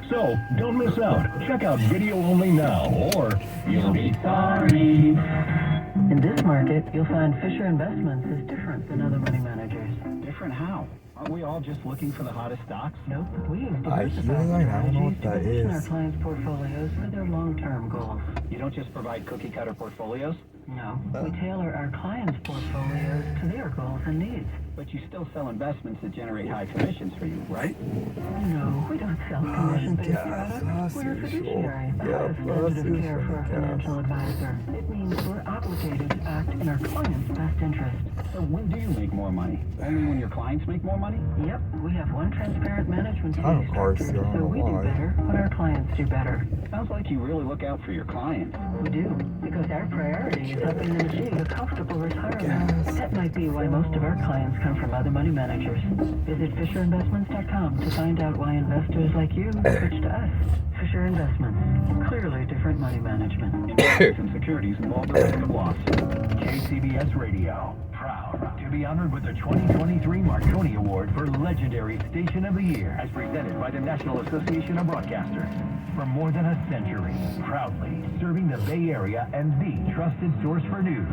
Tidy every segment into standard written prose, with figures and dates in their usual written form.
So, don't miss out. Check out video only now, or you'll be sorry. In this market, you'll find Fisher Investments is different than other money managers. Different how? Aren't we all just looking for the hottest stocks? Nope, we use I don't know what that position our is. clients' portfolios for their long-term goals. You don't just provide cookie cutter portfolios? No, we tailor our clients' portfolios to their goals and needs. But you still sell investments that generate high commissions for you, right? No, we don't sell commission-based products. We're a fiduciary, the highest standard of care for a financial advisor. It means we're obligated to act in our clients' best interest. So when do you make more money? Only when your clients make more money? Yep, we have one transparent management fee Of course, structure, I don't so know we do why. better when our clients do better. Sounds like you really look out for your clients. We do, because our priority is helping them achieve a comfortable retirement. That might be why most of our clients come from other money managers. Visit FisherInvestments.com to find out why investors like you switch to us. Fisher Investments, clearly different money management. Investments and securities involve the risk of loss. KCBS Radio, proud to be honored with the 2023 Marconi Award for Legendary Station of the Year, as presented by the National Association of Broadcasters. For more than a century, proudly serving the Bay Area and the trusted source for news.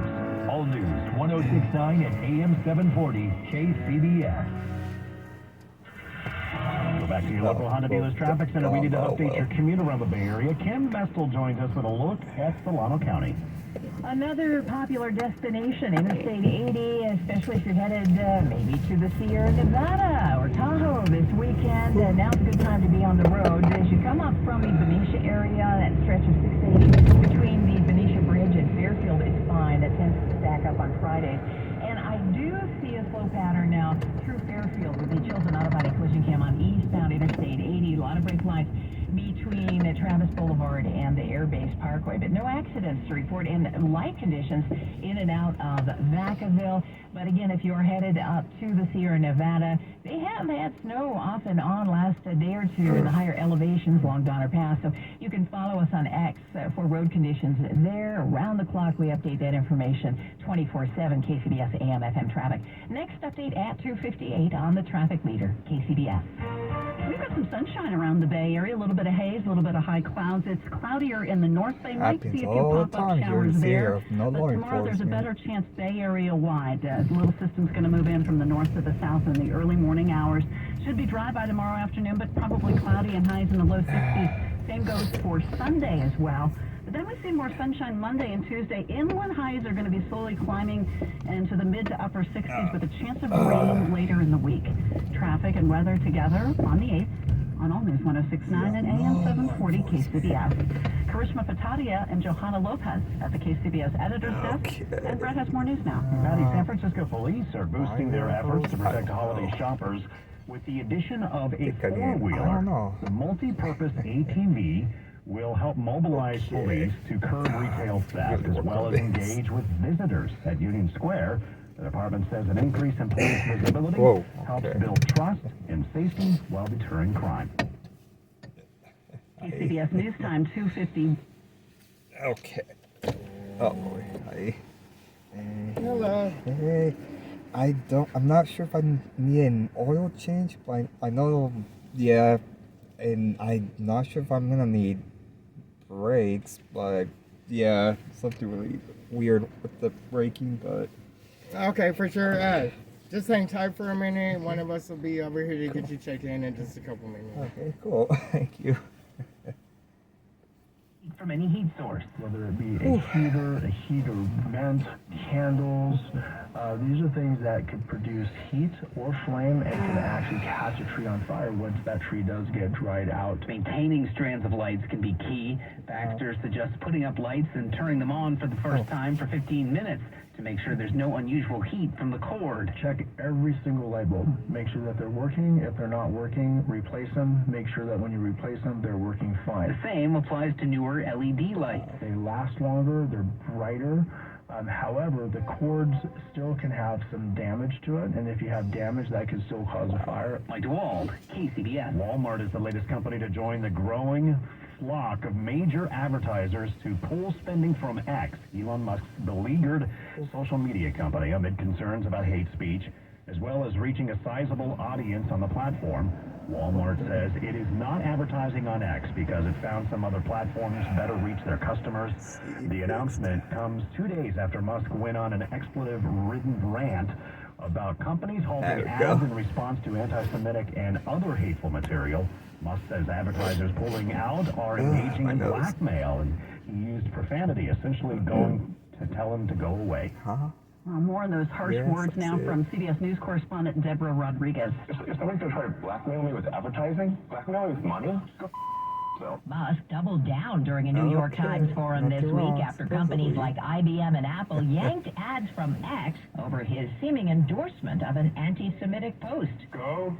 All News 1069 and AM 740 KCBS. Go back to your local Honda dealer's traffic center. We need to update your commute around the Bay Area. Kim Mestel joins us with a look at Solano County. Another popular destination, Interstate 80, especially if you're headed maybe to the Sierra Nevada or Tahoe this weekend. Now's a good time to be on the road. As you come up from the Benicia area, that stretch of 680 between the Benicia Bridge and Fairfield is fine. That tends to stack up on Fridays. And I do see a slow pattern now through Fairfield with the Chilton Auto-Body collision cam on eastbound Interstate 80. A lot of brake lights between Travis Boulevard and the Air Base Parkway, but no accidents to report, and light conditions in and out of Vacaville. But again, if you're headed up to the Sierra Nevada, they have had snow off and on last day or two in the higher elevations along Donner Pass, so you can follow us on X for road conditions there. Around the clock, we update that information 24/7, KCBS AM FM traffic. Next update at 2:58 on the traffic leader, KCBS. We've got some sunshine around the Bay Area, a little bit of haze, a little bit of high clouds. It's cloudier in the North Bay. Might see a few pop-up showers there. But tomorrow there's a better chance Bay Area-wide. The little system's going to move in from the north to the south in the early morning hours. Should be dry by tomorrow afternoon, but probably cloudy and highs in the low 60s. Same goes for Sunday as well. But then we see more sunshine Monday and Tuesday. Inland highs are going to be slowly climbing into the mid to upper 60s with a chance of rain later in the week. Traffic and weather together on the 8th on All News 1069 and AM 740 KCBS. Karishma Patadia and Johanna Lopez at the KCBS editor's desk. And Brett has more news now. Patty, San Francisco police are boosting their efforts to protect holiday shoppers with the addition of a four-wheeler. The multi-purpose ATV will help mobilize police to curb retail theft as well as engage with visitors at Union Square. The department says an increase in police visibility helps build trust and safety while deterring crime. KCBS News Time, 2:50. Okay. Oh boy. Hi. Hello. Hey. I'm not sure if I need an oil change, but I know, yeah, and I'm not sure if I'm gonna need brakes, but yeah, something really weird with the braking, but. Okay, for sure. Just hang tight for a minute. One of us will be over here to get you checked in just a couple minutes. Okay, cool. Thank you. From any heat source. Whether it be a heater vent, candles, these are things that could produce heat or flame and can actually catch a tree on fire once that tree does get dried out. Maintaining strands of lights can be key. Baxter suggests putting up lights and turning them on for the first time for 15 minutes to make sure there's no unusual heat from the cord. Check every single light bulb. Make sure that they're working. If they're not working, replace them. Make sure that when you replace them, they're working fine. The same applies to newer LED lights. They last longer, they're brighter. However, the cords still can have some damage to it, and if you have damage, that can still cause a fire. Mike DeWald, KCBS. Walmart is the latest company to join the growing flock of major advertisers to pull spending from X, Elon Musk's beleaguered social media company, amid concerns about hate speech. as well as reaching a sizable audience on the platform. Walmart says it is not advertising on X because it found some other platforms better reach their customers. The announcement comes 2 days after Musk went on an expletive-ridden rant about companies halting ads in response to anti-Semitic and other hateful material. Musk says advertisers pulling out are engaging in blackmail, and he used profanity, essentially going to tell him to go away. Well, more on those harsh words now from CBS News correspondent Deborah Rodriguez. If someone's going to try to blackmail me with advertising, blackmail me with money, Musk doubled down during a New York Times forum this week after companies like IBM and Apple yanked ads from X over his seeming endorsement of an anti-Semitic post. go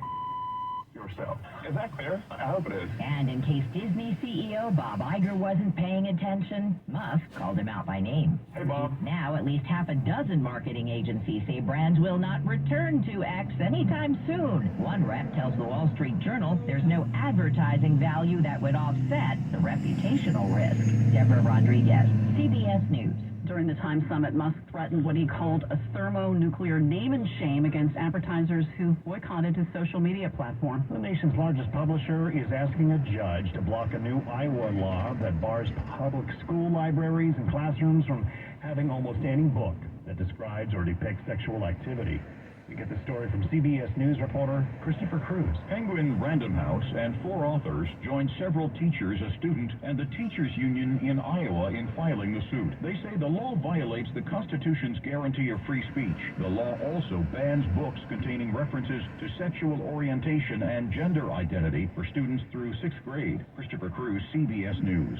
yourself. Is that clear? I hope it is. And in case Disney CEO Bob Iger wasn't paying attention, Musk called him out by name. Hey, Bob. Now, at least half a dozen marketing agencies say brands will not return to X anytime soon. One rep tells the Wall Street Journal there's no advertising value that would offset the reputational risk. Deborah Rodriguez, CBS News. During the Time Summit, Musk threatened what he called a thermonuclear name and shame against advertisers who boycotted his social media platform. The nation's largest publisher is asking a judge to block a new Iowa law that bars public school libraries and classrooms from having almost any book that describes or depicts sexual activity. We get the story from CBS News reporter Christopher Cruz. Penguin Random House and 4 authors joined several teachers, a student, and the teachers union in Iowa in filing the suit. They say the law violates the Constitution's guarantee of free speech. The law also bans books containing references to sexual orientation and gender identity for students through 6th grade. Christopher Cruz, CBS News.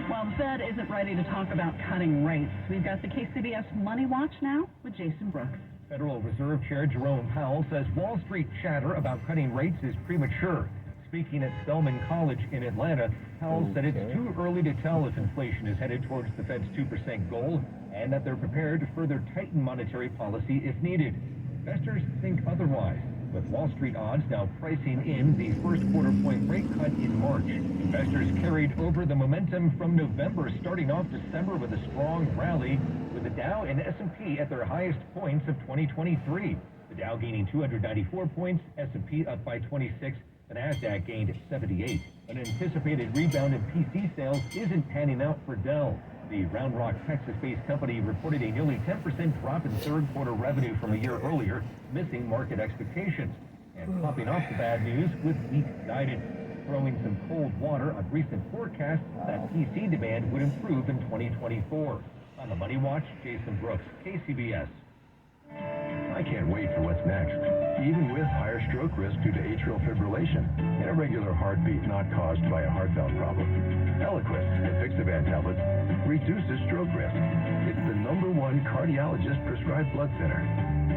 While the Fed isn't ready to talk about cutting rates, we've got the KCBS Money Watch now with Jason Brooks. Federal Reserve Chair Jerome Powell says Wall Street chatter about cutting rates is premature. Speaking at Spelman College in Atlanta, Powell said it's too early to tell if inflation is headed towards the Fed's 2% goal and that they're prepared to further tighten monetary policy if needed. Investors think otherwise, with Wall Street odds now pricing in the first quarter-point rate cut in March. Investors carried over the momentum from November, starting off December with a strong rally, with the Dow and S&P at their highest points of 2023. The Dow gaining 294 points, S&P up by 26, the Nasdaq gained 78. An anticipated rebound in PC sales isn't panning out for Dell. The Round Rock, Texas-based company reported a nearly 10% drop in third quarter revenue from a year earlier, missing market expectations. And topping off the bad news with weak guidance, throwing some cold water on recent forecasts that PC demand would improve in 2024. On the Money Watch, Jason Brooks, KCBS. I can't wait for what's next. Even with higher stroke risk due to atrial fibrillation, an irregular heartbeat not caused by a heart valve problem. Eliquis, Apixaban tablets, reduces stroke risk. It's the #1 cardiologist-prescribed blood thinner.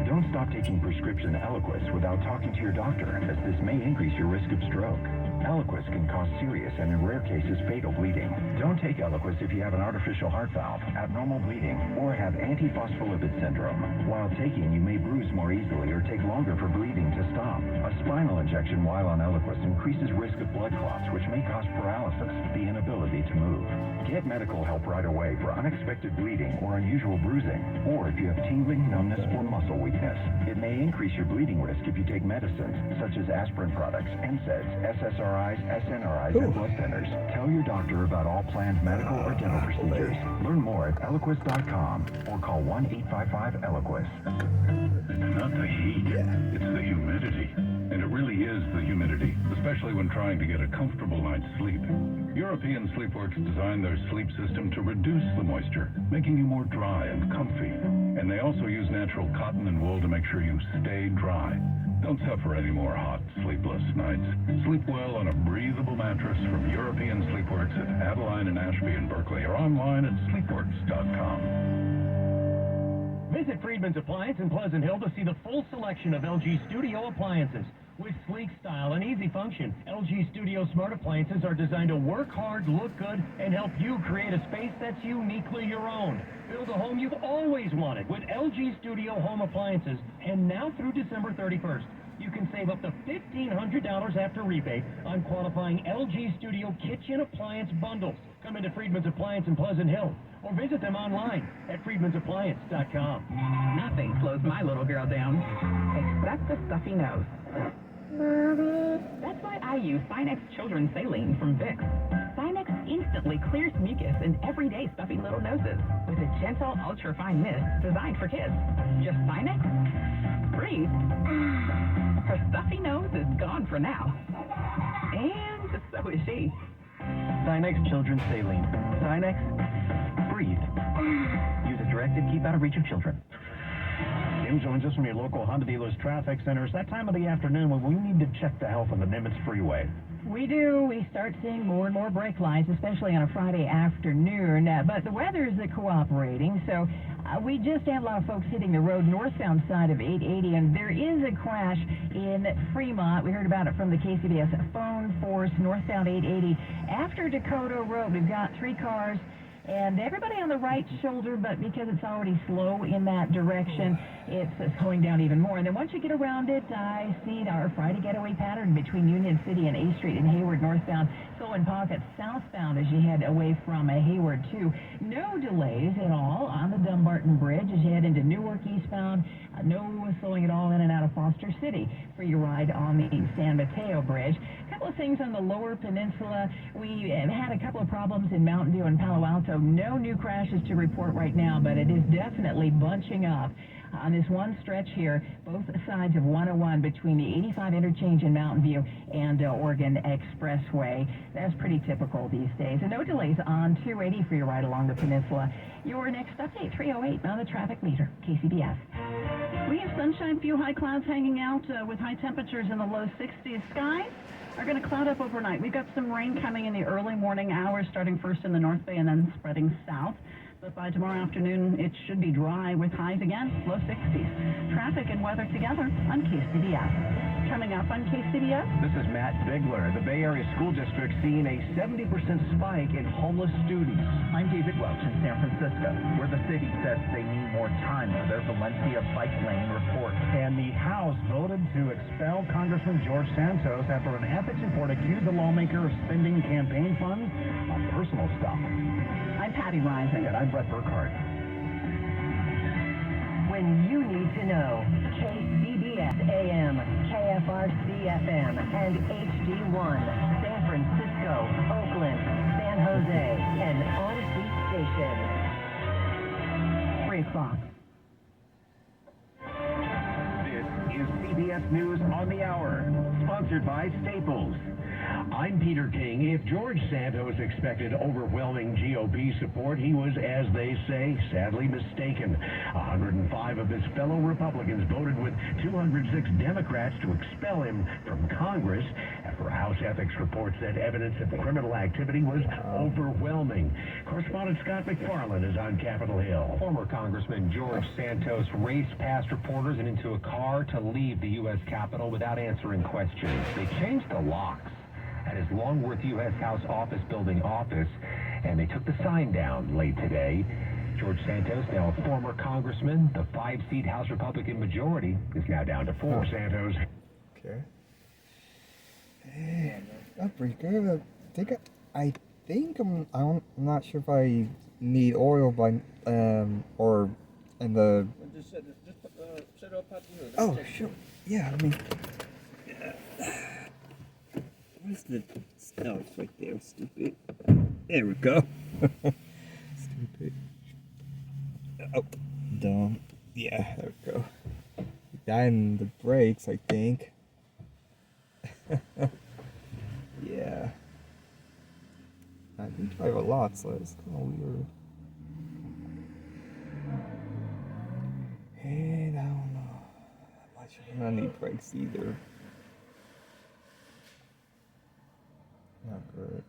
Don't stop taking prescription Eliquis without talking to your doctor, as this may increase your risk of stroke. Eliquis can cause serious and, in rare cases, fatal bleeding. Don't take Eliquis if you have an artificial heart valve, abnormal bleeding, or have antiphospholipid syndrome. While taking, you may bruise more easily or take longer for bleeding to stop. A spinal injection while on Eliquis increases risk of blood clots, which may cause paralysis, the inability to move. Get medical help right away for unexpected bleeding or unusual bruising, or if you have tingling, numbness, or muscle weakness. It may increase your bleeding risk if you take medicines, such as aspirin products, NSAIDs, SSRIs, SNRIs, and blood thinners. Tell your doctor about all planned medical or dental procedures. Learn more at Eliquis.com or call 1-855-ELIQUIS. It's not the heat, it's the humidity. And it really is the humidity, especially when trying to get a comfortable night's sleep. European Sleepworks designed their sleep system to reduce the moisture, making you more dry and comfy. And they also use natural cotton and wool to make sure you stay dry. Don't suffer any more hot, sleepless nights. Sleep well on a breathable mattress from European Sleepworks at Adeline and Ashby in Berkeley, or online at sleepworks.com. Visit Friedman's Appliance in Pleasant Hill to see the full selection of LG Studio appliances. With sleek style and easy function, LG Studio smart appliances are designed to work hard, look good, and help you create a space that's uniquely your own. Build a home you've always wanted with LG Studio home appliances, and now through December 31st. You can save up to $1,500 after rebate on qualifying LG Studio kitchen appliance bundles. Come into Friedman's Appliance in Pleasant Hill or visit them online at friedmansappliance.com. Nothing slows my little girl down, except a stuffy nose. That's why I use Sinex Children's Saline from Vicks. Sinex instantly clears mucus in everyday stuffy little noses with a gentle, ultra-fine mist designed for kids. Just Sinex, breathe. Her stuffy nose is gone for now. And so is she. Sinex Children's Saline. Sinex, breathe. Use as directed, keep out of reach of children. Jim joins us from your local Honda dealer's traffic center. It's that time of the afternoon when we need to check the health on the Nimitz Freeway. We do. We start seeing more and more brake lights, especially on a Friday afternoon. But the weather is cooperating, so we just had a lot of folks hitting the road northbound side of 880, and there is a crash in Fremont. We heard about it from the KCBS phone force northbound 880. After Dakota Road, we've got 3 cars. And everybody on the right shoulder, but because it's already slow in that direction, it's slowing down even more. And then once you get around it, I see our Friday getaway pattern between Union City and A Street in Hayward northbound, slow in pockets southbound as you head away from Hayward too. No delays at all on the Dumbarton Bridge as you head into Newark eastbound. No slowing at all in and out of Foster City for your ride on the San Mateo Bridge. A couple of things on the lower peninsula. We had a couple of problems in Mountain View and Palo Alto. No new crashes to report right now, but it is definitely bunching up on this one stretch here, both sides of 101 between the 85 interchange in Mountain View and Oregon Expressway. That's pretty typical these days. And no delays on 280 for your ride along the peninsula. Your next update, 308 on the traffic meter, KCBS. We have sunshine, few high clouds hanging out with high temperatures in the low 60s. Skies are going to cloud up overnight. We've got some rain coming in the early morning hours, starting first in the North Bay and then spreading south. But by tomorrow afternoon, it should be dry with highs again, low 60s. Traffic and weather together on KCBS. Coming up on KCBS. This is Matt Bigler. The Bay Area School District seeing a 70% spike in homeless students. I'm David Welch in San Francisco, where the city says they need more time for their Valencia bike lane report. And the House voted to expel Congressman George Santos after an ethics report accused the lawmaker of spending campaign funds on personal stuff. I'm Patty Rising. And I'm Brett Burkhardt. When you need to know, KCBS AM, KFRC FM, and HD1, San Francisco, Oakland, San Jose, and Odyssey Station. 3 o'clock. This is CBS News on the Hour, sponsored by Staples. I'm Peter King. If George Santos expected overwhelming GOP support, he was, as they say, sadly mistaken. 105 of his fellow Republicans voted with 206 Democrats to expel him from Congress after a House ethics report said evidence of criminal activity was overwhelming. Correspondent Scott McFarland is on Capitol Hill. Former Congressman George Santos raced past reporters and into a car to leave the U.S. Capitol without answering questions. They changed the locks at his Longworth U.S. House Office Building office, and they took the sign down late today. George Santos, now a former congressman, the 5-seat House Republican majority is now down to 4. Santos. Okay. That's pretty good. I think I'm not sure if I need oil by or in the. Just set it up at the hood. Oh sure. Yeah. I mean. Where's the stuff right there, stupid? There we go. Stupid. Oh, dumb. Yeah, there we go. That and the brakes, I think. Yeah. I do drive a lot, so it's kind of weird. And I don't know. I'm not sure if I need brakes either. Not good.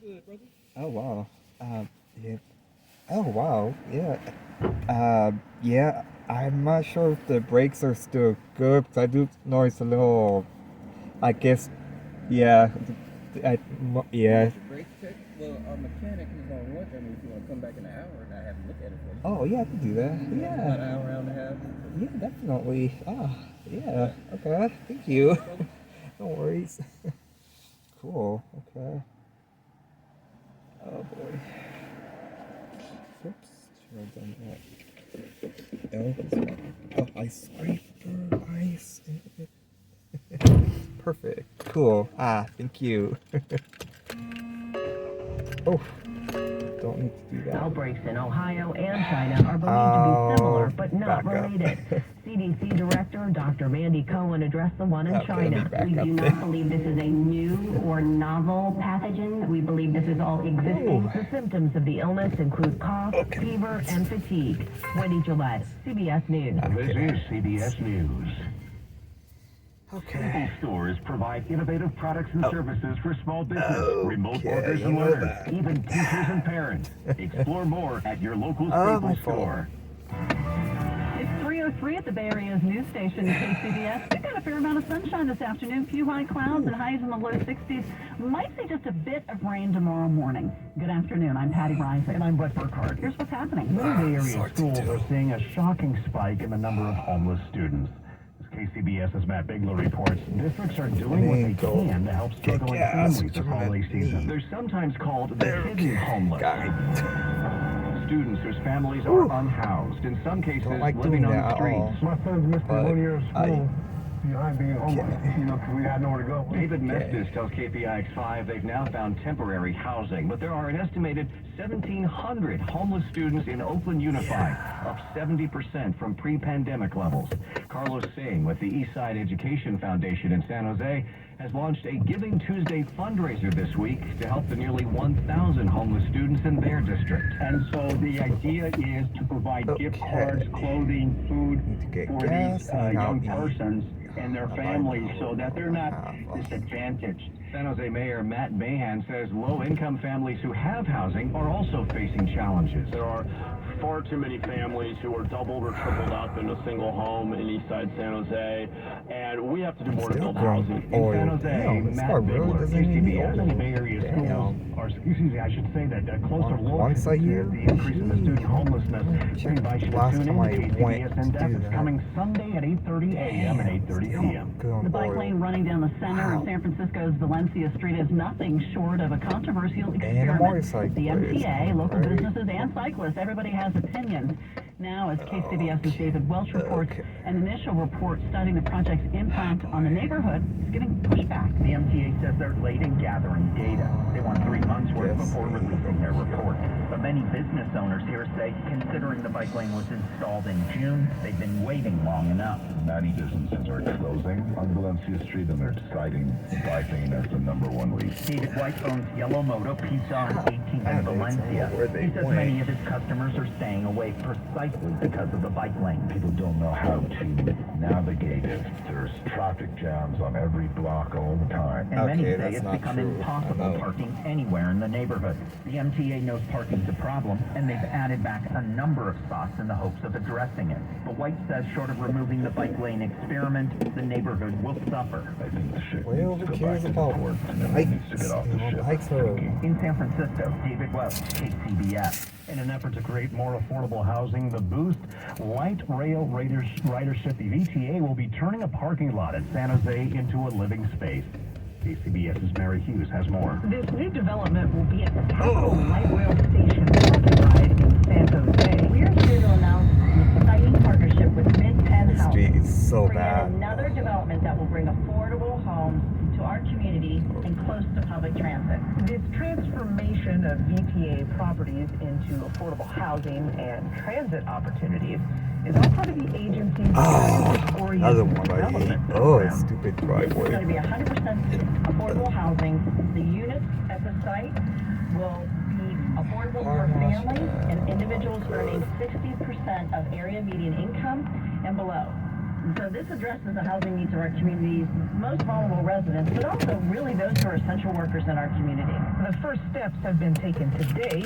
Good, brother. Oh wow. Yeah. Oh wow. Yeah. Yeah. I'm not sure if the brakes are still good, because I do notice a little. I guess. Yeah. Yeah. The brake check. Well, our mechanic is on lunch. I mean, if you want to come back in an hour and I have him look at it for you. Oh yeah, I can do that. About Yeah. an hour and a half. Yeah, definitely. Yeah. Okay. Thank you. No worries. Cool. Okay. Oh boy. Oops. Should have done that. No, this one. Oh, ice scraper. Ice. Perfect. Cool. Thank you. Oh. Don't need to do that. Outbreaks in Ohio and China are believed to be similar, but not back up. related. CDC Director Dr. Mandy Cohen addressed the one in Okay, let me China. back We up do there. not believe this is a new or novel pathogen. We believe this is all existing. The symptoms of the illness include cough, fever, and fatigue. Wendy Gillette, CBS News. This is CBS News. Okay. Stores provide innovative products and services for small business, remote Okay, workers you and know learners, that. even teachers and parents. Explore more at your local Oh, my Staples fault. store. It's 3:03 at the Bay Area's news station, KCBS. We've got a fair amount of sunshine this afternoon. Few high clouds and highs in the low 60s. Might see just a bit of rain tomorrow morning. Good afternoon. I'm Patty Rising. And I'm Brett Burkhardt. Here's what's happening. Many Bay Area Sorry to schools do. are seeing a shocking spike in the number of homeless students. As KCBS's Matt Bigler reports, districts are doing what they can to help struggling gas, families this holiday season. They're sometimes called the hidden homeless. Students whose families are unhoused, in some cases Don't like living doing on that the at streets. all. My son's missed But 1 year of school I- behind being homeless, because we had nowhere to go. David Mestis tells KPIX5 they've now found temporary housing, but there are an estimated 1,700 homeless students in Oakland Unified, up 70% from pre-pandemic levels. Carlos Singh with the Eastside Education Foundation in San Jose has launched a Giving Tuesday fundraiser this week to help the nearly 1,000 homeless students in their district. And so the idea is to provide gift cards, clothing, food Need to get for gas these and young help me. persons and their families so that they're not disadvantaged. San Jose Mayor Matt Mahan says low-income families who have housing are also facing challenges. There are far too many families who are doubled or tripled up in a single home in Eastside San Jose, and we have to do more to build housing. In San Jose, Damn, this Matt car really Bigler, doesn't need any KCBS. oil. Bay Area schools Damn. are, excuse me, I should say that a closer look Once a year? at the increase in the student homelessness. We invite you to Last tune in time I to went KCBS to In-Depth. do It's that. coming Sunday at 8:30 a.m. and 8:30 p.m. Good on The bike oil. lane running down the center Wow. of San Francisco's Valencia Street is nothing short of a controversial And a experiment. motorcycle The MTA, race, local right? businesses, and cyclists, everybody has opinions. Now, as KCBS's David Welch reports, an initial report studying the project's impact on the neighborhood is getting pushback. The MTA says they're late in gathering data. They want 3 months worth Yes. before releasing their report. But many business owners here say, considering the bike lane was installed in June, they've been waiting long enough. Many businesses are closing on Valencia Street, and they're deciding bike lane as the #1 reason. David White owns Yellow Moto Pizza on 18th and Valencia. where they He says went. many of his customers are staying away precisely because of the bike lane. People don't know how to navigate it. There's traffic jams on every block all the time. And many Okay, say that's it's not become true. impossible I know. parking anywhere in the neighborhood. The MTA knows parking's a problem, and they've added back a number of spots in the hopes of addressing it. But White says short of removing the bike lane experiment, the neighborhood will suffer. I think the ship Well, needs who to go cares back to about the port, and everyone needs to bikes? get off the ship. Bikes are... In San Francisco, David Welch, KCBS. In an effort to create more affordable housing, the Boost Light Rail Ridership, the VTA, will be turning a parking lot at San Jose into a living space. KCBS's Mary Hughes has more. This new development will be at the Capitol Light Rail Station parking ride in San Jose. We are here to announce an exciting partnership with Mid-Penn This street Housing. is so Create bad. another development that will bring affordable homes to our community and close to public transit. This transformation of VTA properties into affordable housing and transit opportunities is all part of the agency's transit-oriented Another one I hate. development Oh, program. stupid It's going to driveway. be 100% affordable housing. The units at the site will be affordable for families and individuals earning 60% of area median income and below. And so this addresses the housing needs of our community's most vulnerable residents, but also really those who are essential workers in our community. The first steps have been taken today